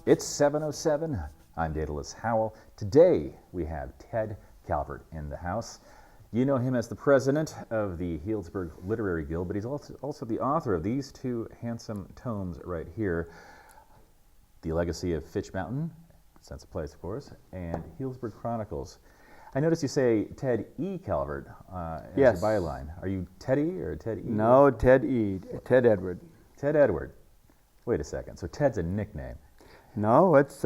It's 7:07. I'm Daedalus HOwell. Today we have Ted Calvert in the house. You know him as the president of the Healdsburg Literary Guild, but he's also the author of these two handsome tomes right here. The Legacy of Fitch Mountain, sense of place, of course, and Healdsburg Chronicles. I noticed you say Ted E. Calvert as Yes. your byline. Are you Teddy or Ted E? No, Ted E. Ted Edward. Ted Edward. Wait a second. So Ted's a nickname. No, it's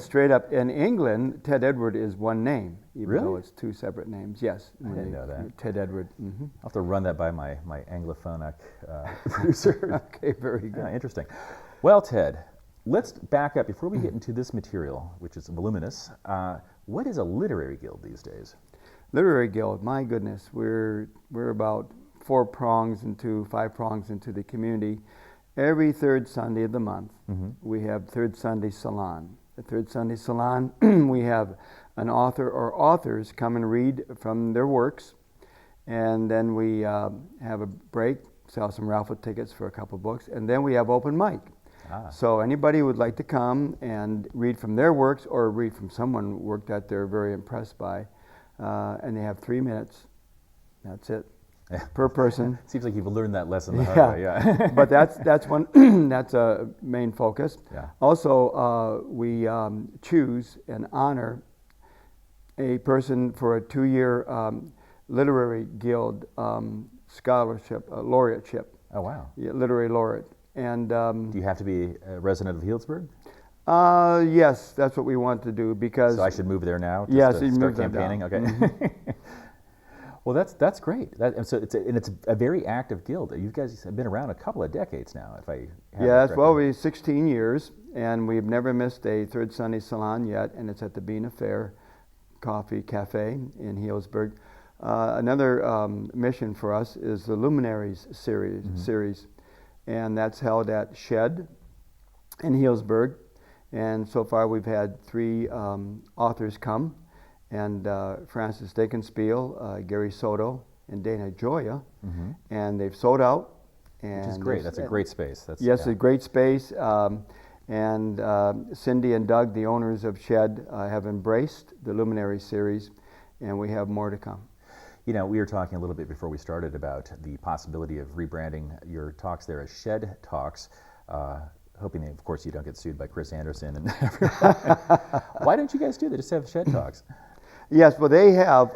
straight up. In England, Ted Edward is one name, even though it's two separate names. Yes. I didn't know that. Ted Edward. I'll have to run that by my anglophonic producer. Okay, very good. Yeah, interesting. Well, Ted, let's back up. Before we get into this material, which is voluminous, what is a literary guild these days? Literary Guild, my goodness, we're about 5 prongs into the community. Every third Sunday of the month, we have Third Sunday Salon. The Third Sunday Salon, we have an author or authors come and read from their works, and then we have a break, sell some raffle tickets for a couple books, and then we have open mic. So anybody who would like to come and read from their works or read from someone work that they're very impressed by, and they have 3 minutes. That's it. Per person. Seems like you've learned that lesson the hard way. Yeah. But that's one. That's a main focus. Yeah. Also, we choose and honor a person for a 2-year literary guild scholarship, laureateship. Oh wow. Yeah, literary laureate. And do you have to be a resident of Healdsburg? yes, that's what we want to do because. So I should move there now. Just yes, to you start move campaigning. Down. Okay. Well, that's great. And so it's a very active guild. You guys have been around a couple of decades now, if I have Yes, it well, correctly. we're 16 years, and we've never missed a Third Sunday Salon yet, and it's at the Bean Affair Coffee Cafe in Healdsburg. Another mission for us is the Luminaries series, and that's held at Shed in Healdsburg. And so far, we've had 3 authors come. And Francis Dakenspiel, Gary Soto, and Dana Joya, and they've sold out. And Which is great. That's a great space. Yes, a great space. And Cindy and Doug, the owners of Shed, have embraced the Luminary series, and we have more to come. You know, we were talking a little bit before we started about the possibility of rebranding your talks there as Shed Talks. Hoping, of course, you don't get sued by Chris Anderson and everyone. Why don't you guys do that? Just have Shed Talks. Yes, well, they have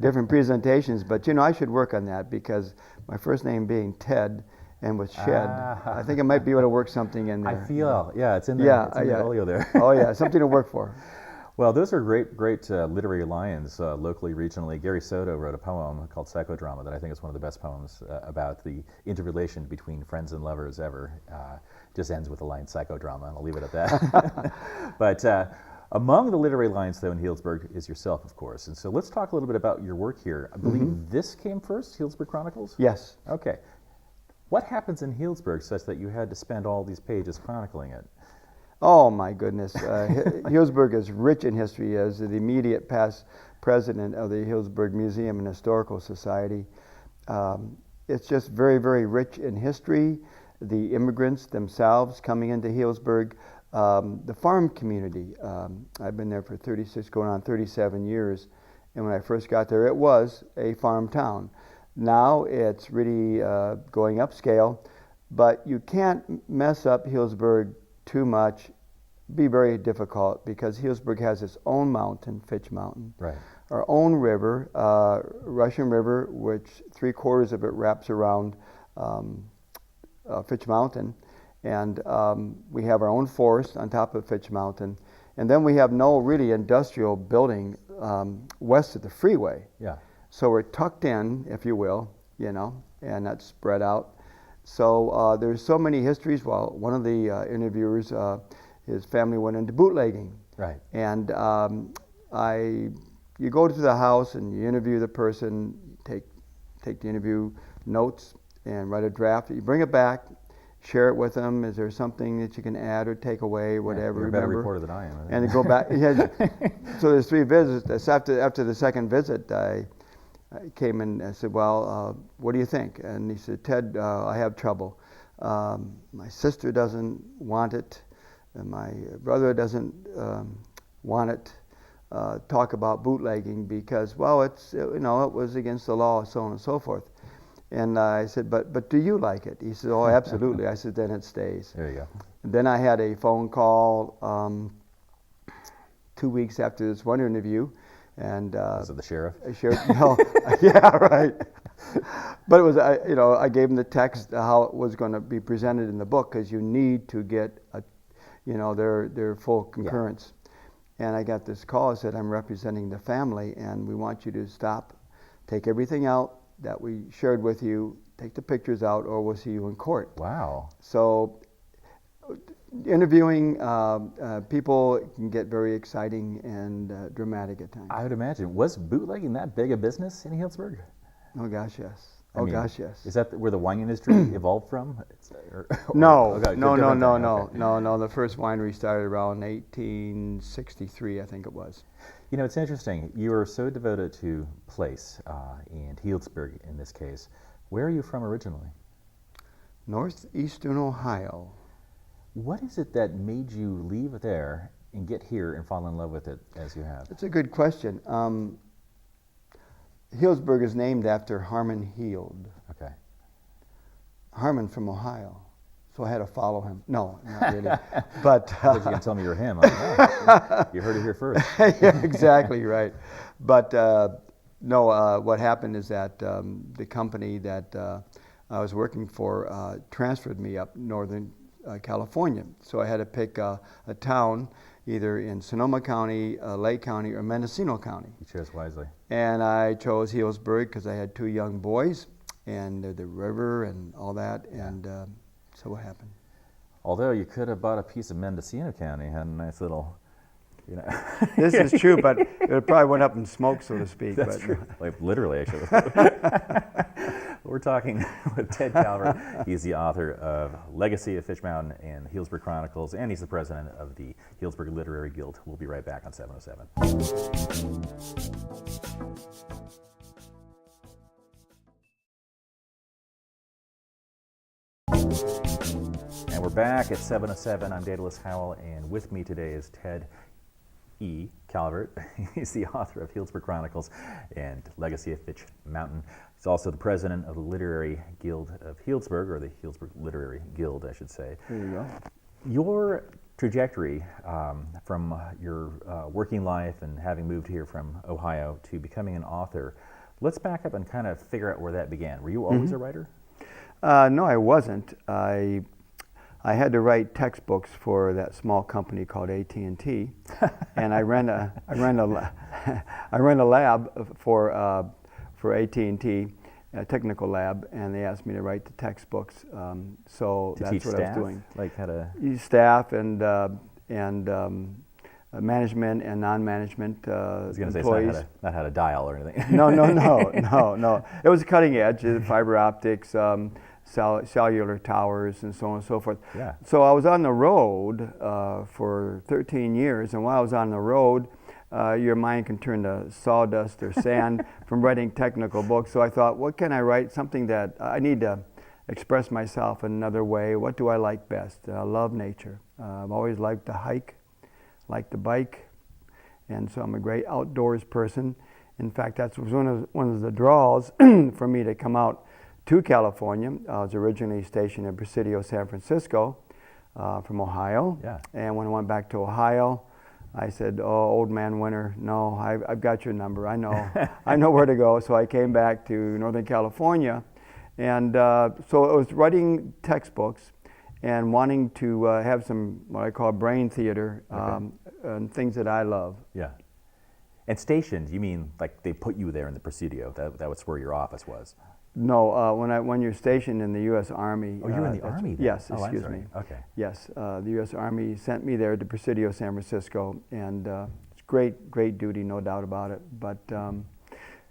different presentations, but I should work on that because my first name being Ted and with Shed, I think I might be able to work something in there. I feel, it's in there. Yeah, it's in the oleo there. Oh yeah, something to work for. Well, those are great literary lions locally, regionally. Gary Soto wrote a poem called Psychodrama that I think is one of the best poems about the interrelation between friends and lovers ever. Just ends with the line psychodrama, and I'll leave it at that. But among the literary lions, though, in Healdsburg is yourself, of course. And so let's talk a little bit about your work here. I believe this came first, Healdsburg Chronicles? Yes. Okay. What happens in Healdsburg such that you had to spend all these pages chronicling it? Oh my goodness, Healdsburg is rich in history. As the immediate past president of the Healdsburg Museum and Historical Society, it's just very, very rich in history. The immigrants themselves coming into Healdsburg, the farm community. I've been there for 36, going on 37 years, and when I first got there, it was a farm town. Now it's really going upscale, but you can't mess up Healdsburg too much. Be very difficult because Healdsburg has its own mountain, Fitch Mountain, Right. our own river, Russian River, which 3/4 of it wraps around Fitch Mountain, and we have our own forest on top of Fitch Mountain, and then we have no really industrial building west of the freeway. Yeah. So we're tucked in, if you will, and that's spread out. So there's so many histories. Well, one of the interviewers, his family went into bootlegging. Right. And you go to the house and you interview the person, take the interview notes and write a draft. You bring it back, share it with them. Is there something that you can add or take away, whatever? You're a better reporter than I am. And go back. So there's 3 visits. After the second visit, I came in and said, well, what do you think? And he said, Ted, I have trouble. My sister doesn't want it. my brother doesn't want it talk about bootlegging because, well, it's it was against the law, so on and so forth. And I said, but do you like it? He said, oh, absolutely. I said, then it stays. There you go. And then I had a phone call 2 weeks after this one interview, and Was it the sheriff? No, yeah, right. But it was, I gave him the text how it was going to be presented in the book because you need to get their full concurrence. Yeah. And I got this call. I said, I'm representing the family, and we want you to stop, take everything out that we shared with you, take the pictures out, or we'll see you in court. Wow. So interviewing people can get very exciting and dramatic at times. I would imagine. Was bootlegging that big a business in Healdsburg? Oh gosh, yes. Gosh, yes. Is that where the wine industry evolved from? No. Okay. The first winery started around 1863, I think it was. It's interesting. You are so devoted to place and Healdsburg in this case. Where are you from originally? Northeastern Ohio. What is it that made you leave there and get here and fall in love with it as you have? That's a good question. Healdsburg is named after Harmon Heald. Okay. Harmon from Ohio. So I had to follow him. No, not really. But you can tell me you're him. You heard it here first. Yeah, exactly right. But what happened is that the company that I was working for transferred me up northern California. So I had to pick a town either in Sonoma County, Lake County, or Mendocino County. You chose wisely. And I chose Healdsburg because I had 2 young boys and the river and all that. Yeah. And so what happened? Although you could have bought a piece of Mendocino County, had a nice little, This is true, but it probably went up in smoke, so to speak. That's true. Like literally, actually. We're talking with Ted Calvert. He's the author of Legacy of Fitch, Mountain and Healdsburg Chronicles, and he's the president of the Healdsburg Literary Guild. We'll be right back on 707. And we're back at 707. I'm Daedalus HOwell, and with me today is Ted E. Calvert. He's the author of Healdsburg Chronicles and Legacy of Fitch, Mountain. He's also the president of the Literary Guild of Healdsburg, or the Healdsburg Literary Guild, I should say. There you go. Your trajectory from your working life and having moved here from Ohio to becoming an author, let's back up and kind of figure out where that began. Were you always a writer? No, I wasn't. I had to write textbooks for that small company called AT&T, and I ran a lab for AT&T, a technical lab, and they asked me to write the textbooks. So to that's teach what staff? I was doing. Like how to staff and management and non-management I was going to employees. say not how to dial or anything. No. It was cutting edge, fiber optics, cellular towers, and so on and so forth. Yeah. So I was on the road for 13 years, and while I was on the road, your mind can turn to sawdust or sand from writing technical books. So I thought, what can I write? Something that I need to express myself in another way. What do I like best? I love nature. I've always liked to hike, like to bike, and so I'm a great outdoors person. In fact, that's one of the draws for me to come out to California. I was originally stationed in Presidio, San Francisco, from Ohio. Yeah. And when I went back to Ohio, I said, "Oh, old man Winter, no, I've got your number. I know, I know where to go." So I came back to Northern California, and so I was writing textbooks and wanting to have some what I call brain theater, and things that I love. Yeah. And stationed, you mean like they put you there in the Presidio? That was where your office was? No, when you're stationed in the U.S. Army. Oh, you're in the Army then? Yes, Oh, excuse me. Okay. Yes, the U.S. Army sent me there to Presidio, San Francisco, and it's great duty, no doubt about it. But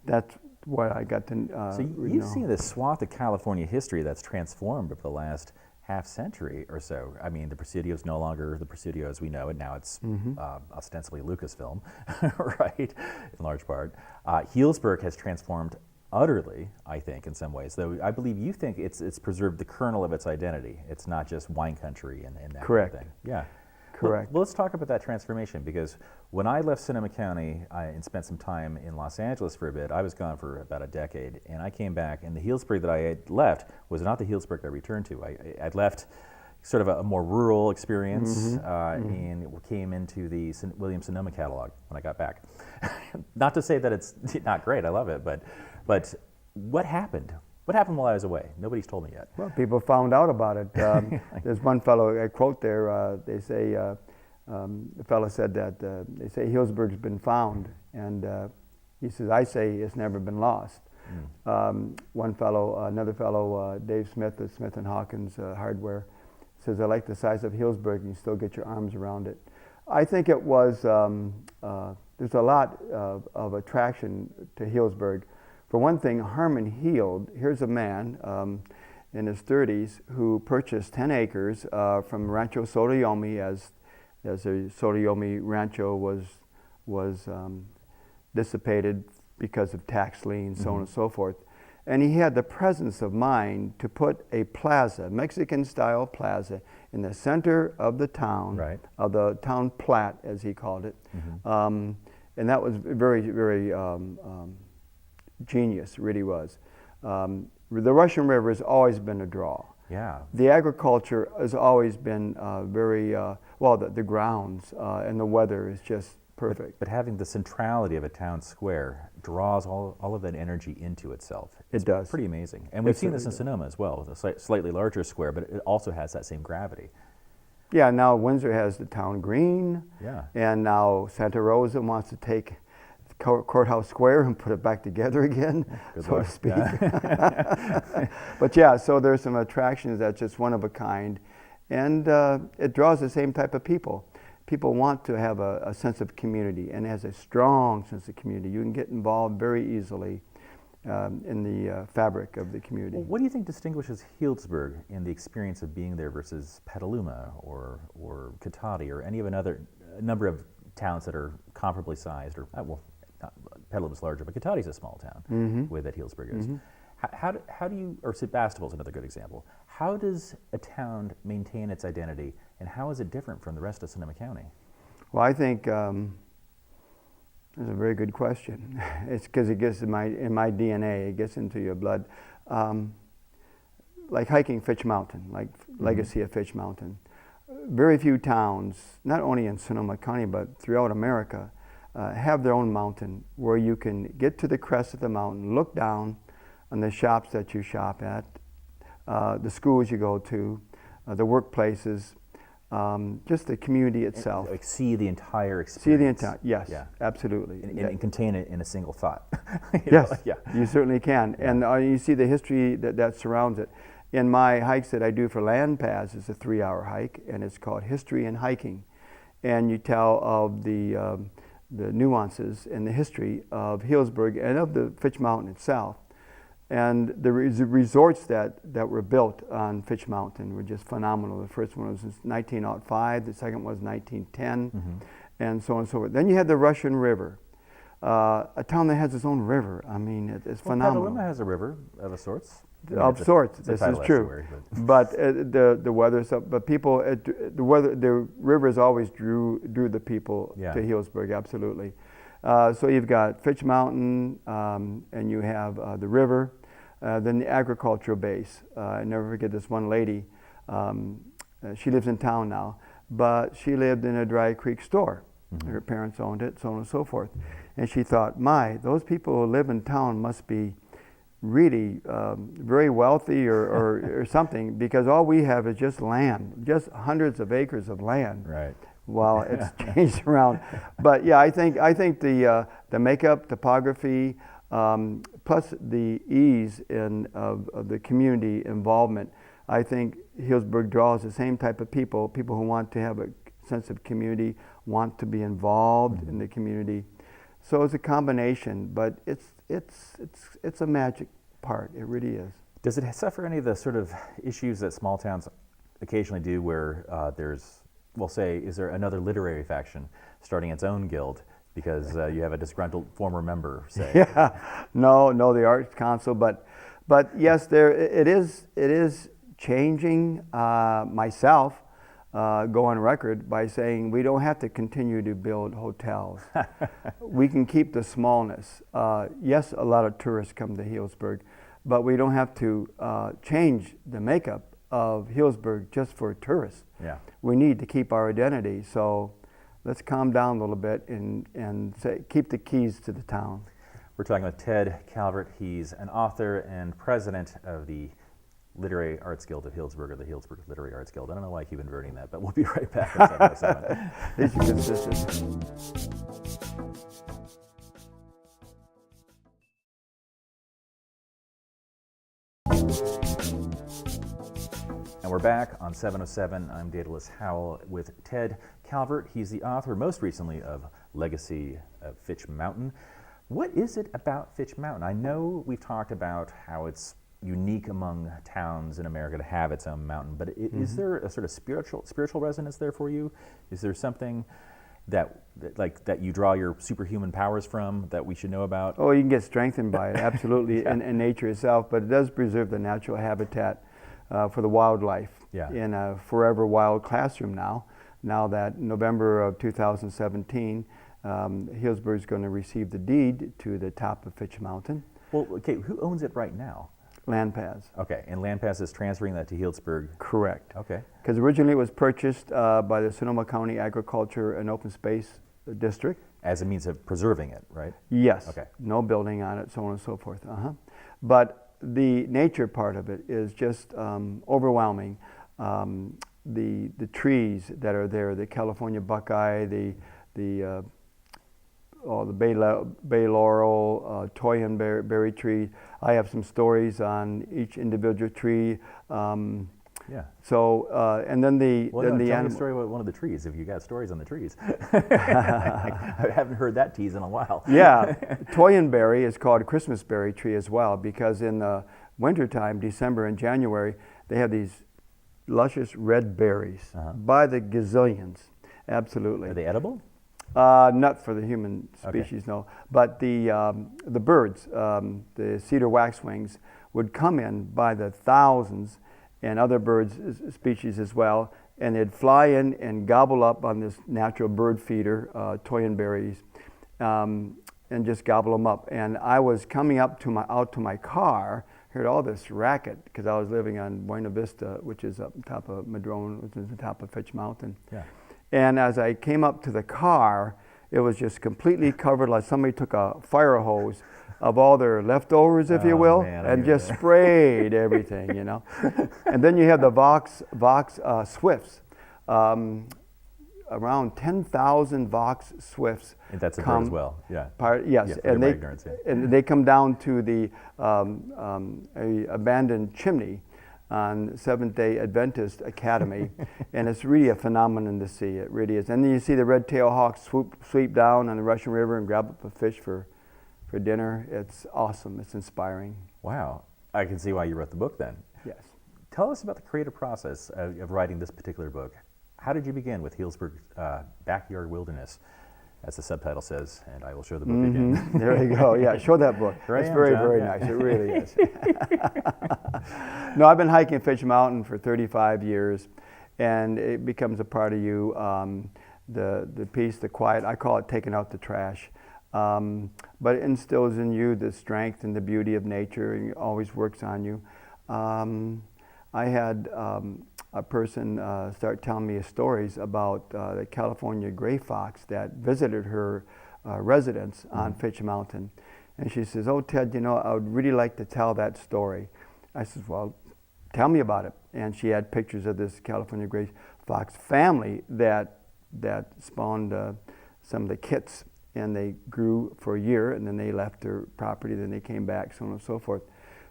that's what I got to. So you've seen this swath of California history that's transformed over the last half century or so. I mean, the Presidio is no longer the Presidio as we know it. Now it's ostensibly Lucasfilm, right, in large part. Healdsburg has transformed utterly, I think, in some ways. Though I believe you think it's preserved the kernel of its identity. It's not just wine country and that Correct. kind of thing. Yeah. Correct. Well, let's talk about that transformation, because when I left Sonoma County and spent some time in Los Angeles for a bit, I was gone for about a decade, and I came back, and the Healdsburg that I had left was not the Healdsburg I returned to. I'd left sort of a more rural experience, and came into the Williams-Sonoma catalog when I got back. Not to say that it's not great, I love it, but what happened? What happened while I was away? Nobody's told me yet. Well, people found out about it. There's one fellow, a quote there, they say, the fellow said that, they say Healdsburg's been found, and he says, I say it's never been lost. One fellow, another fellow, Dave Smith of Smith & Hawkins Hardware, says, I like the size of Healdsburg, and you still get your arms around it. I think it was, there's a lot of attraction to Healdsburg. For one thing, Harmon Heald, here's a man in his 30s who purchased 10 acres from Rancho Sotoyomi as a Sotoyomi Rancho was dissipated because of tax liens, so on and so forth. And he had the presence of mind to put a plaza, Mexican-style plaza, in the center of the town, of the town plat, as he called it. And that was very, very genius, really was. The Russian River has always been a draw. Yeah. The agriculture has always been very, well, the grounds and the weather is just perfect. But having the centrality of a town square draws all of that energy into itself. It does. Pretty amazing. And we've seen this in Sonoma as well, with a slightly larger square, but it also has that same gravity. Yeah, now Windsor has the town green. Yeah. And now Santa Rosa wants to take Courthouse Square and put it back together again, so to speak. Yeah. But yeah, so there's some attractions that's just one of a kind, and it draws the same type of people. People want to have a sense of community, and it has a strong sense of community. You can get involved very easily in the fabric of the community. Well, what do you think distinguishes Healdsburg in the experience of being there versus Petaluma or Cotati or any of a number of towns that are comparably sized, or well, Petaluma's larger, but Cotati's a small town, the way that Healdsburg is. How do you, or Sebastopol's another good example, how does a town maintain its identity, and how is it different from the rest of Sonoma County? Well, I think that's a very good question. It's because it gets in my DNA, it gets into your blood. Like hiking Fitch Mountain, like legacy of Fitch Mountain. Very few towns, not only in Sonoma County, but throughout America, have their own mountain where you can get to the crest of the mountain, look down on the shops that you shop at, the schools you go to, the workplaces, just the community itself. Like see the entire experience. See the entire, yes, yeah. Absolutely. And contain it in a single thought. Yes, yeah. You certainly can. Yeah. And you see the history that surrounds it. In my hikes that I do for land paths, it's a 3-hour hike, and it's called History in Hiking. And you tell of the nuances and the history of Healdsburg and of the Fitch Mountain itself. And the resorts that were built on Fitch Mountain were just phenomenal. The first one was in 1905, the second was 1910, and so on and so forth. Then you had the Russian River, a town that has its own river. I mean, it's phenomenal. Petaluma has a river of sorts. Of sorts, this is true. But the weather's up. But people, the rivers always drew the people to Healdsburg. Absolutely. So you've got Fitch Mountain, and you have the river, then the agricultural base. I never forget this one lady. She lives in town now, but she lived in a Dry Creek store. Her parents owned it, so on and so forth. And she thought, those people who live in town must be really very wealthy or something, because all we have is just land, just hundreds of acres of land. Right. Well, it's changed around. But yeah, I think the makeup, topography, plus the ease of the community involvement, I think Healdsburg draws the same type of people who want to have a sense of community, want to be involved in the community. So it's a combination, but it's a magic part. It really is. Does it suffer any of the sort of issues that small towns occasionally do, where there's, we'll say, is there another literary faction starting its own guild because you have a disgruntled former member, say? Yeah, no, the Arts Council, but yes, it is changing. Myself, go on record by saying we don't have to continue to build hotels. We can keep the smallness. Yes, a lot of tourists come to Healdsburg, but we don't have to change the makeup of Healdsburg just for tourists. Yeah. We need to keep our identity. So let's calm down a little bit and say, keep the keys to the town. We're talking with Ted Calvert. He's an author and president of the Literary Arts Guild of Healdsburg, or the Healdsburg Literary Arts Guild. I don't know why I keep inverting that, but we'll be right back on 707. These are consistent. And we're back on 707. I'm Daedalus HOwell with Ted Calvert. He's the author, most recently, of Legacy of Fitch Mountain. What is it about Fitch Mountain? I know we've talked about how it's unique among towns in America to have its own mountain, but is there a sort of spiritual resonance there for you? Is there something that you draw your superhuman powers from that we should know about? Oh, you can get strengthened by it, absolutely, yeah. in nature itself, but it does preserve the natural habitat for the wildlife in a Forever Wild classroom now. Now that November of 2017, Healdsburg is going to receive the deed to the top of Fitch Mountain. Well, okay, who owns it right now? Landpass. Okay, and Landpass is transferring that to Healdsburg? Correct. Okay. Because originally it was purchased by the Sonoma County Agriculture and Open Space District. As a means of preserving it, right? Yes. Okay. No building on it, so on and so forth. But the nature part of it is just overwhelming. The trees that are there, the California buckeye, the bay laurel, toyon berry tree. I have some stories on each individual tree. Yeah. So and then the tell me animal. a story about one of the trees. If you got stories on the trees, I haven't heard that tease in a while. Yeah, toyon berry is called Christmas berry tree as well, because in the wintertime, December and January, they have these luscious red berries by the gazillions. Absolutely. Are they edible? Not for the human species, no. But the birds, the cedar waxwings, would come in by the thousands, and other birds species as well, and they'd fly in and gobble up on this natural bird feeder, toyon berries, and just gobble them up. And I was coming out to my car, heard all this racket, because I was living on Buena Vista, which is up top of Madrone, which is the top of Fitch Mountain. Yeah. And as I came up to the car, it was just completely covered, like somebody took a fire hose of all their leftovers, if you will, and just sprayed everything, you know. And then you have the Vox swifts. Around 10,000 Vox swifts. And that's a bird as well, yeah. Yes, and they come down to the abandoned chimney on Seventh-day Adventist Academy, and it's really a phenomenon to see. It really is. And then you see the red-tailed hawks sweep down on the Russian River and grab up a fish for dinner. It's awesome. It's inspiring. Wow. I can see why you wrote the book then. Yes. Tell us about the creative process of writing this particular book. How did you begin with Healdsburg Backyard Wilderness, as the subtitle says, and I will show the book again. There you go. Yeah, show that book. It's very nice. It really is. No, I've been hiking Fitch Mountain for 35 years, and it becomes a part of you. The peace, the quiet. I call it taking out the trash. But it instills in you the strength and the beauty of nature, and it always works on you. I had a person start telling me stories about the California gray fox that visited her residence on Fitch Mountain. And she says, "Oh, Ted, you know, I would really like to tell that story." I said, "Well, tell me about it." And she had pictures of this California gray fox family that spawned some of the kits, and they grew for a year, and then they left their property, then they came back, so on and so forth.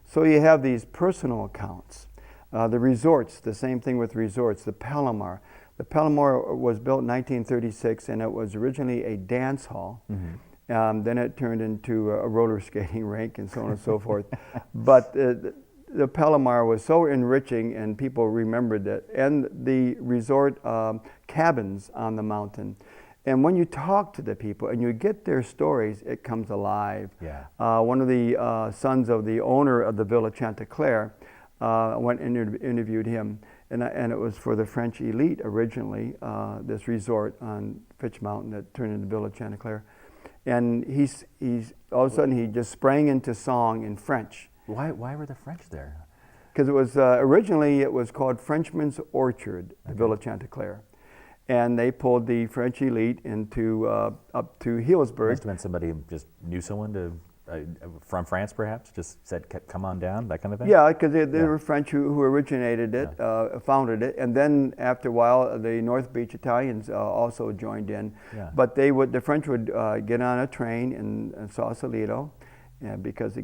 So you have these personal accounts. The resorts, the same thing with resorts. The Palomar. The Palomar was built in 1936, and it was originally a dance hall. Then it turned into a roller skating rink and so on and so forth. But the Palomar was so enriching, and people remembered it. And the resort cabins on the mountain. And when you talk to the people and you get their stories, it comes alive. Yeah. One of the sons of the owner of the Villa Chanticleer went and interviewed him, and it was for the French elite originally, this resort on Fitch Mountain that turned into the Villa Chanticleer. And he's all of a sudden he just sprang into song in French. Why were the French there? Because it was originally it was called Frenchman's Orchard, the Villa Chanticleer. And they pulled the French elite into up to Healdsburg. Must have been somebody who just knew someone from France, perhaps, just said, "Come on down," that kind of thing. Yeah, because they were French who originated it, founded it, and then after a while, the North Beach Italians also joined in. Yeah. But the French would get on a train in Sausalito, because the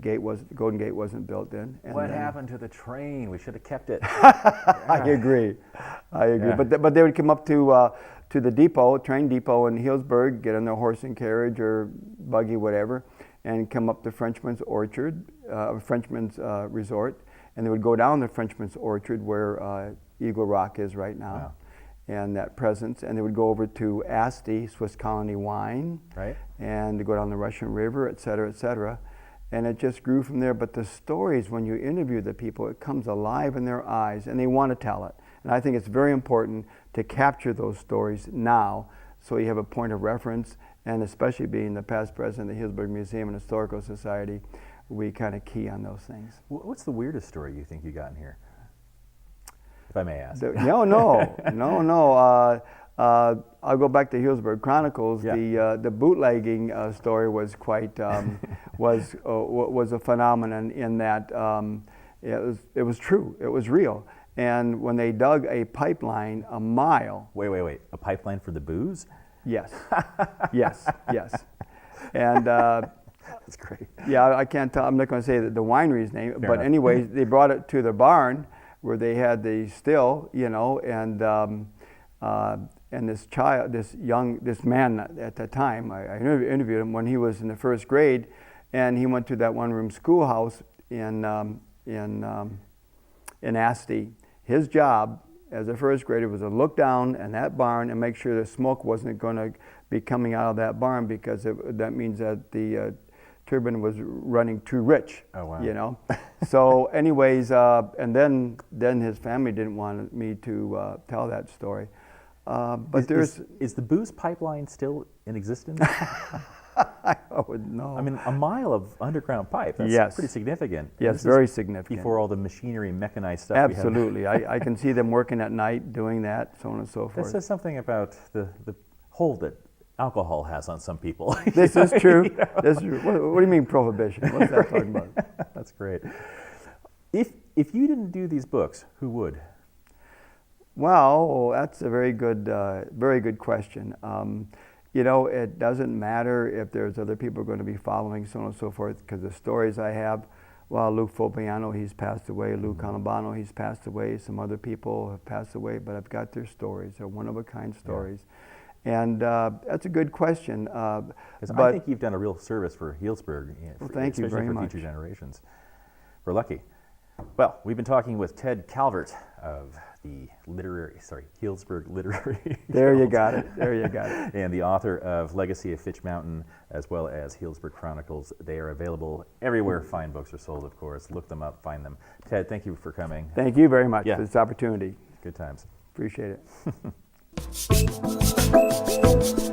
Golden Gate wasn't built then. And what happened to the train? We should have kept it. I agree. Yeah. But they would come up to the depot, train depot in Healdsburg, get on their horse and carriage or buggy, whatever, and come up to Frenchman's Orchard, Frenchman's Resort, and they would go down to Frenchman's Orchard where Eagle Rock is right now. Wow. And that presence, and they would go over to Asti, Swiss Colony Wine, Right. and go down the Russian River, et cetera, et cetera. And it just grew from there. But the stories, when you interview the people, it comes alive in their eyes, and they want to tell it. And I think it's very important to capture those stories now, so you have a point of reference, and especially being the past president of the Healdsburg Museum and Historical Society, we kind of key on those things. What's the weirdest story you think you got in here, if I may ask? No. I'll go back to Healdsburg Chronicles. Yeah. The bootlegging story was quite was a phenomenon in that it was true. It was real. And when they dug a pipeline a mile. Wait. A pipeline for the booze? Yes. yes. And that's great. Yeah, I can't tell. I'm not going to say the winery's name, Fair but enough. anyway, they brought it to the barn where they had the still, and this man at that time, I interviewed him when he was in the first grade, and he went to that one-room schoolhouse in Asti. His job as a first grader was to look down in that barn and make sure the smoke wasn't going to be coming out of that barn, because that means that the turbine was running too rich. Oh, wow. So anyways, and then his family didn't want me to tell that story. But is the booze pipeline still in existence? I would know. I mean, a mile of underground pipe, that's Yes. pretty significant. Yes, This very is significant. Before all the machinery, mechanized stuff Absolutely. I can see them working at night doing that, so on and so That forth. says something about the hold that alcohol has on some people. This is true. This is, what do you mean prohibition? What's that talking about? That's great. If you didn't do these books, who would? Well, that's a very good question. It doesn't matter if there's other people going to be following, so on and so forth, because the stories I have, well, Luke Fabiano, he's passed away, Lou Calabano, he's passed away, some other people have passed away, but I've got their stories. They're one-of-a-kind stories. Yeah. And that's a good question. But I think you've done a real service for Healdsburg, well, thank you very especially for much. future generations. We're lucky. Well, we've been talking with Ted Calvert of the Healdsburg Literary There you Guild. got it. And the author of Legacy of Fitch Mountain, as well as Healdsburg Chronicles. They are available everywhere fine books are sold, of course. Look them up, find them. Ted, thank you for coming. Thank you very much Yeah. for this opportunity. Good times. Appreciate it.